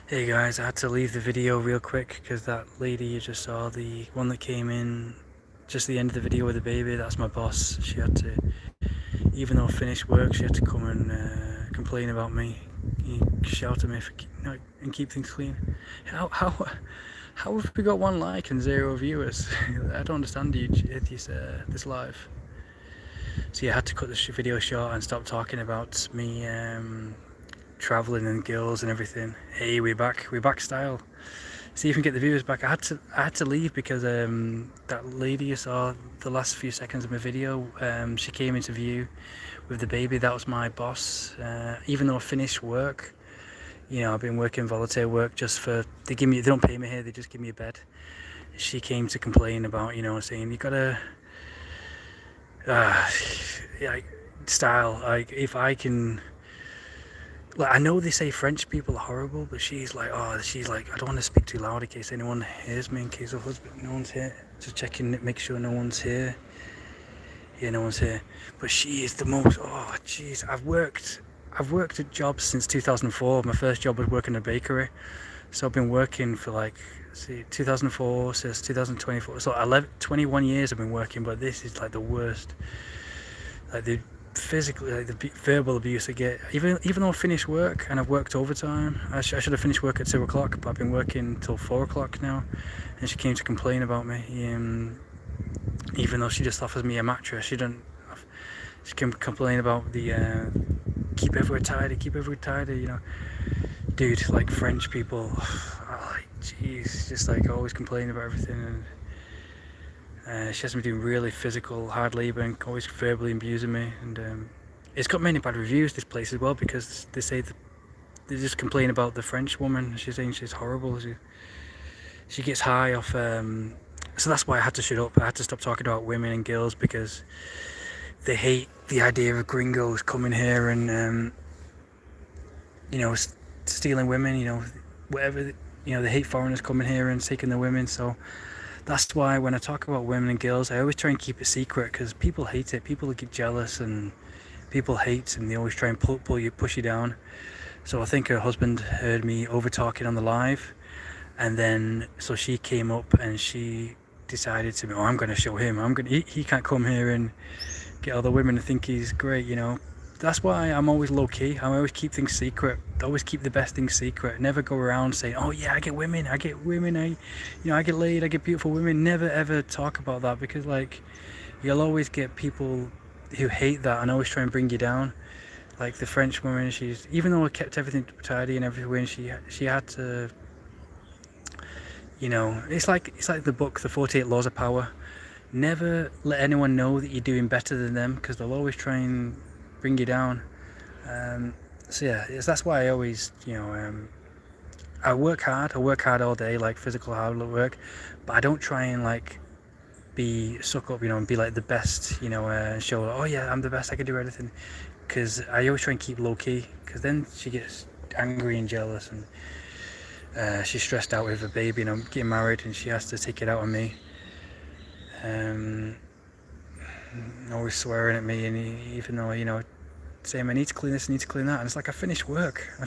Hey guys, I had to leave the video real quick because that lady you just saw, the one that came in just the end of the video with the baby, that's my boss. She had to, even though I finished work, she had to come and complain about me, shout at me for and keep things clean. How have we got one like and 0 viewers? I don't understand this live. So yeah, I had to cut this video short and stop talking about me traveling and girls and everything. Hey, we're back style. See if we can get the viewers back. I had to leave because that lady you saw the last few seconds of my video, she came into view with the baby. That was my boss. Even though I finished work, I've been working volunteer work just for, they don't pay me here, they just give me a bed. She came to complain about, saying you gotta like style, like if I can, like, I know they say French people are horrible, but she's like, I don't want to speak too loud in case anyone hears me, in case her husband, no one's here. Just checking, make sure no one's here. Yeah, no one's here. But she is the most, I've worked at jobs since 2004. My first job was working in a bakery. So I've been working for 2004 since 2024. So 21 years I've been working, but this is like the worst. Like the verbal abuse I get, even though I finished work and I've worked overtime. I should have finished work at 2 o'clock, but I've been working till 4 o'clock now, and she came to complain about me, even though she just offers me a mattress. She can complain about the keep everywhere tidy, dude, like French people, jeez, just like always complaining about everything. And she has me doing really physical, hard labour and always verbally abusing me. And it's got many bad reviews, this place as well, because they say they just complain about the French woman. She's saying she's horrible. She gets high off. So that's why I had to shut up. I had to stop talking about women and girls, because they hate the idea of gringos coming here and stealing women. Whatever. They hate foreigners coming here and taking their women. So that's why when I talk about women and girls, I always try and keep it secret, because people hate it. People get jealous and people hate, and they always try and push you down. So I think her husband heard me over talking on the live, and then so she came up and she decided to me, I'm going to show him. He can't come here and get all the women and think he's great. That's why I'm always low key. I always keep things secret. I always keep the best things secret. Never go around saying, oh yeah, I get women, I get laid, I get beautiful women. Never ever talk about that, because you'll always get people who hate that and always try and bring you down. Like the French woman, even though I kept everything tidy and everything, she had to, it's like the book, The 48 Laws of Power. Never let anyone know that you're doing better than them, because they'll always try and bring you down. So yeah, that's why I always, I work hard all day, like physical hard work, but I don't try and suck up, and be like the best, show, oh yeah, I'm the best, I can do everything, because I always try and keep low key, because then she gets angry and jealous, and she's stressed out with her baby, getting married, and she has to take it out on me. Always swearing at me, and even though saying I need to clean this, I need to clean that, and it's like I finished work, they're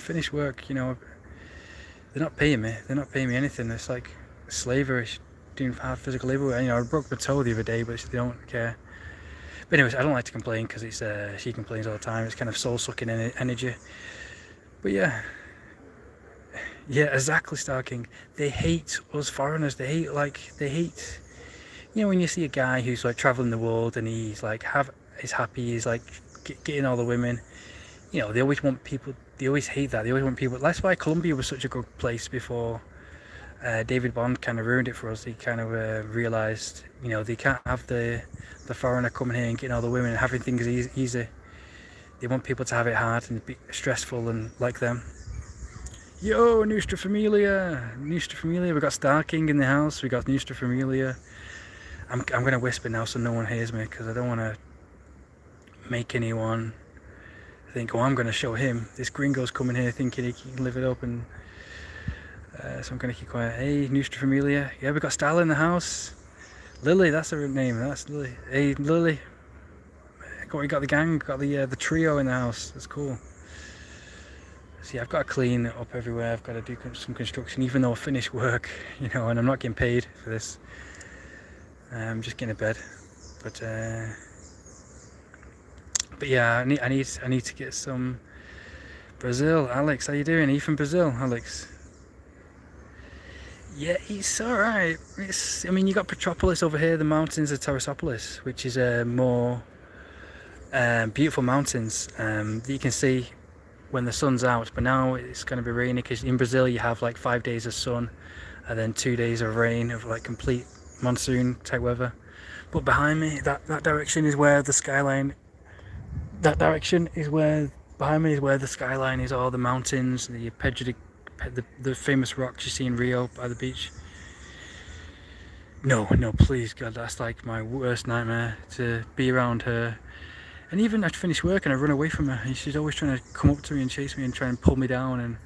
not paying me anything. It's like slavery, doing hard physical labor. I broke my toe the other day, but they don't care. But anyways, I don't like to complain, because it's she complains all the time. It's kind of soul sucking energy. But yeah, exactly, Starking. They hate us foreigners. They hate when you see a guy who's like traveling the world and he's happy, he's like getting all the women, they always want people, they always hate that, they always want people. That's why Colombia was such a good place before David Bond kind of ruined it for us. He kind of realised, they can't have the foreigner coming here and getting all the women and having things easy. They want people to have it hard and be stressful and like them. Yo, Nostra Familia, we got Star King in the house, we got Nostra Familia. I'm going to whisper now so no one hears me, because I don't want to make anyone think, I'm going to show him. This gringo's coming here thinking he can live it up, and so I'm going to keep quiet. Hey, Nostra Familia. Yeah, we got Stella in the house. Lily, that's her name. That's Lily. Hey, Lily. We got the gang, got the trio in the house. That's cool. So yeah, I've got to clean up everywhere. I've got to do some construction, even though I finished work, you know, and I'm not getting paid for this. I'm just getting to bed, but yeah, I need to get some Brazil. Alex, how you doing? Are you from Brazil, Alex? Yeah, it's alright. I mean, you got Petropolis over here, the mountains of Tarasopolis, which is more beautiful mountains that you can see when the sun's out. But now it's going to be rainy because in Brazil you have like 5 days of sun and then 2 days of rain, of like complete monsoon type weather. But behind me, that direction is where the skyline. Behind me is where the skyline is, all the mountains, the famous rocks you see in Rio by the beach. No, please God, that's like my worst nightmare, to be around her. And even I'd finish work and I run away from her, and she's always trying to come up to me and chase me and try and pull me down and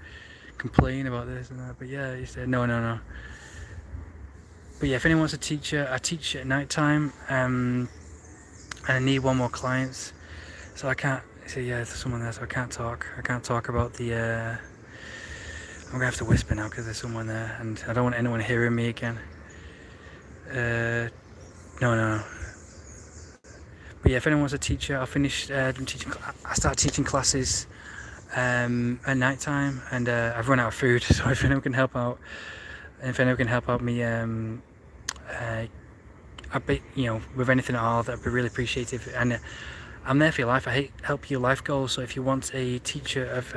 complain about this and that. But yeah, he said no. But yeah, if anyone wants a teacher, I teach at night time, and I need one more client, so I can't. So yeah, there's someone there, so I can't talk. I can't talk about the. I'm gonna have to whisper now because there's someone there, and I don't want anyone hearing me again. No. But yeah, if anyone wants a teacher, I'll finish teaching. I start teaching classes at night time, and I've run out of food. So if anyone can help out, me, with anything at all, that'd be really appreciative. And I'm there for your life. I help your life goals. So if you want a teacher of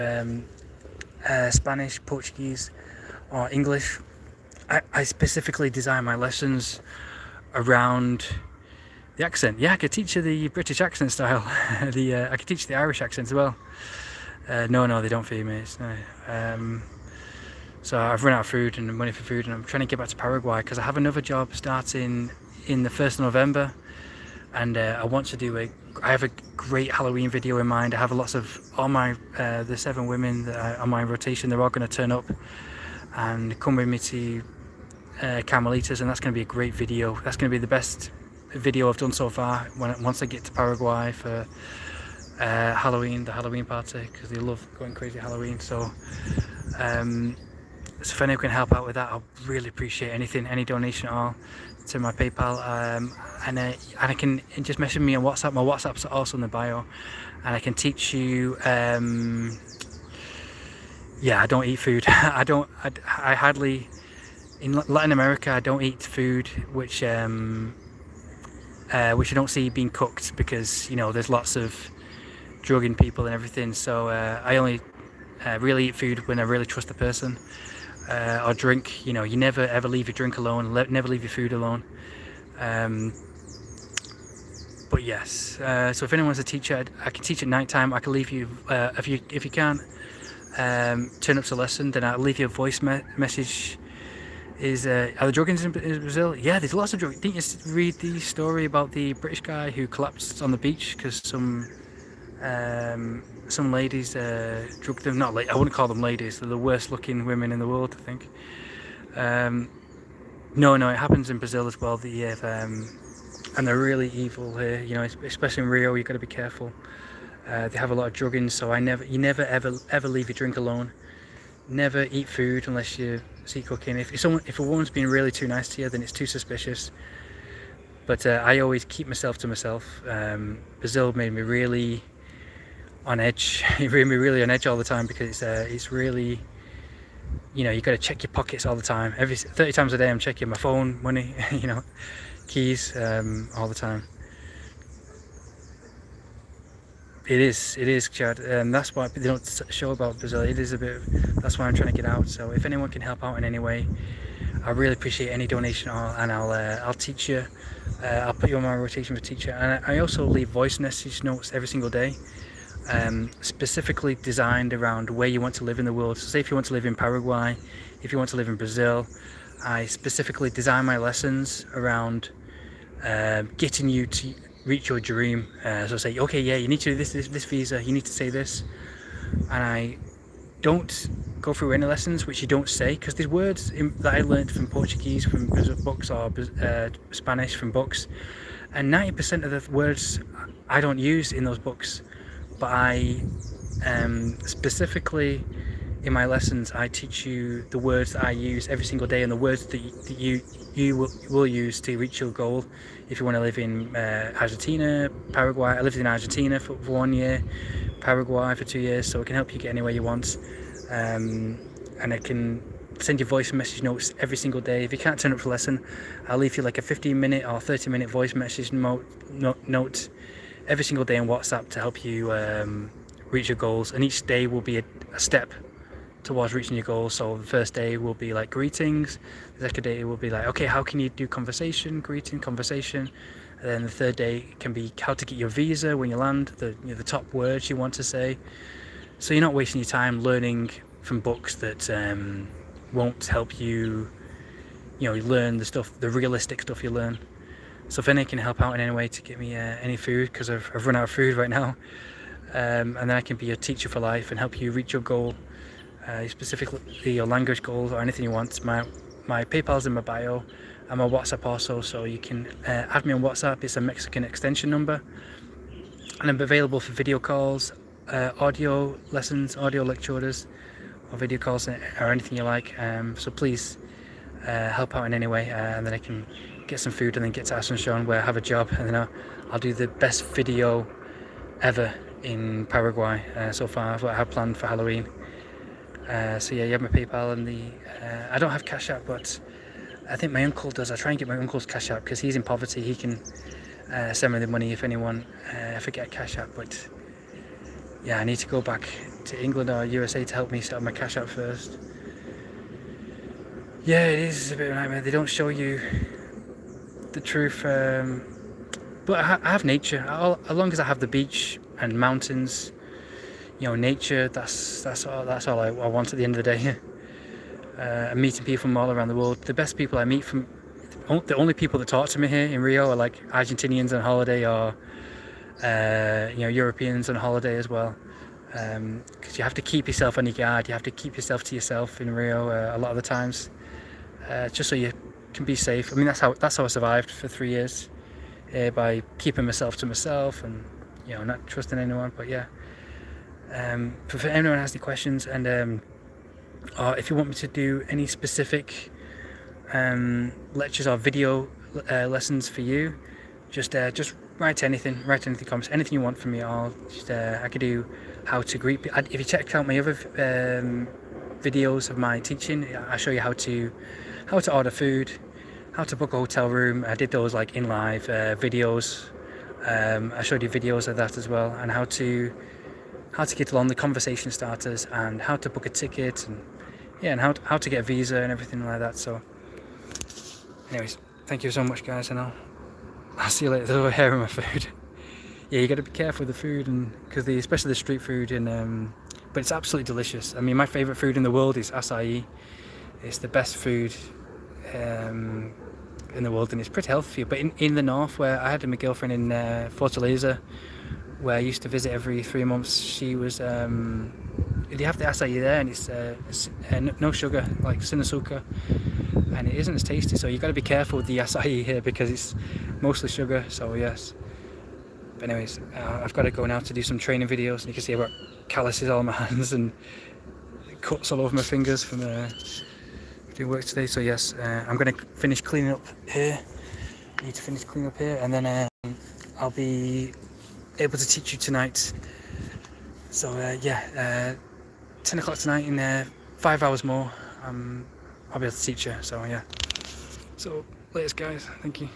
Spanish, Portuguese, or English, I specifically design my lessons around the accent. Yeah, I could teach you the British accent style. I could teach the Irish accent as well. No, they don't feed me. So I've run out of food and money for food, and I'm trying to get back to Paraguay because I have another job starting in the 1st of November, and I want to do I have a great Halloween video in mind. I have lots of all my the 7 women that are on my rotation. They're all going to turn up and come with me to Carmelitas, and that's going to be a great video. That's going to be the best video I've done so far once I get to Paraguay for Halloween, the Halloween party, because they love going crazy Halloween. So if anyone can help out with that, I'll really appreciate any donation at all to my PayPal, and I can just message me on WhatsApp. My WhatsApp's also in the bio, and I can teach you. Yeah, I don't eat food. I hardly, in Latin America, I don't eat food which I don't see being cooked, because there's lots of drugging people and everything. So I only really eat food when I really trust the person, or drink. You never ever leave your drink alone. Never leave your food alone. But yes, so if anyone's a teacher, I can teach at night time. I can leave you if you can't turn up to lesson, then I'll leave you a voice message. Are the druggings in Brazil? Yeah, there's lots of drugs. Didn't you read the story about the British guy who collapsed on the beach because some ladies drugged him? I wouldn't call them ladies. They're the worst looking women in the world, I think. No, it happens in Brazil as well. And they're really evil here. Especially in Rio, you've got to be careful. They have a lot of drugging, so you never ever leave your drink alone. Never eat food unless you see cooking. If a woman's being really too nice to you, then it's too suspicious. But I always keep myself to myself. Brazil made me really on edge. It made me really on edge all the time, because it's really, you got to check your pockets all the time. 30 times a day I'm checking my phone, money, keys, all the time. It is, Chad, and that's why they don't show about Brazil. It is that's why I'm trying to get out. So if anyone can help out in any way, I really appreciate any donation, and I'll teach you. I'll put you on my rotation for teacher, and I also leave voice message notes every single day, specifically designed around where you want to live in the world. So say if you want to live in Paraguay, if you want to live in Brazil, I specifically design my lessons around getting you to reach your dream. So say, okay, yeah, you need to do this visa, you need to say this, and I don't go through any lessons which you don't say, because there's words that I learned from Portuguese from books, or Spanish from books, and 90% of the words I don't use in those books, but I specifically in my lessons I teach you the words that I use every single day, and the words that you will use to reach your goal. If you want to live in Argentina, Paraguay, I lived in Argentina for 1 year, Paraguay for 2 years, so it can help you get anywhere you want. And I can send you voice message notes every single day. If you can't turn up for a lesson, I'll leave you like a 15-minute or 30-minute voice message note every single day on WhatsApp to help you reach your goals. And each day will be a step towards reaching your goals. So the first day will be like greetings, the second day will be like, okay, how can you do conversation, greeting, conversation, and then the third day can be how to get your visa when you land, the top words you want to say, so you're not wasting your time learning from books that won't help you, learn the stuff, the realistic stuff you learn. So if any can help out in any way to get me any food, because I've run out of food right now, and then I can be your teacher for life and help you reach your goal, specifically your language goals or anything you want. My PayPal's in my bio and my WhatsApp also, so you can add me on WhatsApp. It's a Mexican extension number, and I'm available for video calls, audio lessons, audio lectures, or video calls, or anything you like. So please help out in any way, and then I can get some food and then get to Asunción where I have a job, and then I'll do the best video ever in Paraguay so far, what I have planned for Halloween. So yeah, you have my PayPal and I don't have Cash App, but I think my uncle does. I try and get my uncle's Cash App because he's in poverty. He can send me the money if anyone forget Cash App. But yeah, I need to go back to England or USA to help me set up my Cash App first. Yeah, it is a bit of a nightmare. They don't show you the truth, but I have nature. As long as I have the beach and mountains, nature, that's all I want at the end of the day. I'm meeting people from all around the world. The best people I meet from, the only people that talk to me here in Rio are like Argentinians on holiday, or Europeans on holiday as well, because you have to keep yourself on your guard. You have to keep yourself to yourself in Rio a lot of the times, just so you can be safe. I mean, that's how I survived for 3 years, by keeping myself to myself and not trusting anyone. But yeah, if anyone has any questions, and or if you want me to do any specific lectures or video lessons for you, just write anything, comments, anything you want from me. I'll just I could do how to greet people. If you check out my other videos of my teaching, I show you how to order food, how to book a hotel room. I did those like in live videos. I showed you videos of that as well, and how to get along, the conversation starters, and how to book a ticket, and how to get a visa and everything like that. So anyways, thank you so much, guys, and I'll see you later. There's over here in my food. Yeah, you got to be careful with the food, and because especially the street food, and but it's absolutely delicious. I mean, my favorite food in the world is acai. It's the best food in the world, and it's pretty healthy for you. But in the north, where I had my girlfriend in Fortaleza, where I used to visit every 3 months, she was you have the acai there, and it's no sugar, like sin azúcar, and it isn't as tasty. So you've got to be careful with the acai here because it's mostly sugar. So yes. But anyways, I've got to go now to do some training videos, and you can see I've got calluses all on my hands and cuts all over my fingers from doing work today. So yes, I'm going to finish cleaning up here. I need to finish cleaning up here, and then I'll be able to teach you tonight. So yeah, 10 o'clock tonight, in 5 hours more, I'll be able to teach you. So yeah. So latest, guys. Thank you.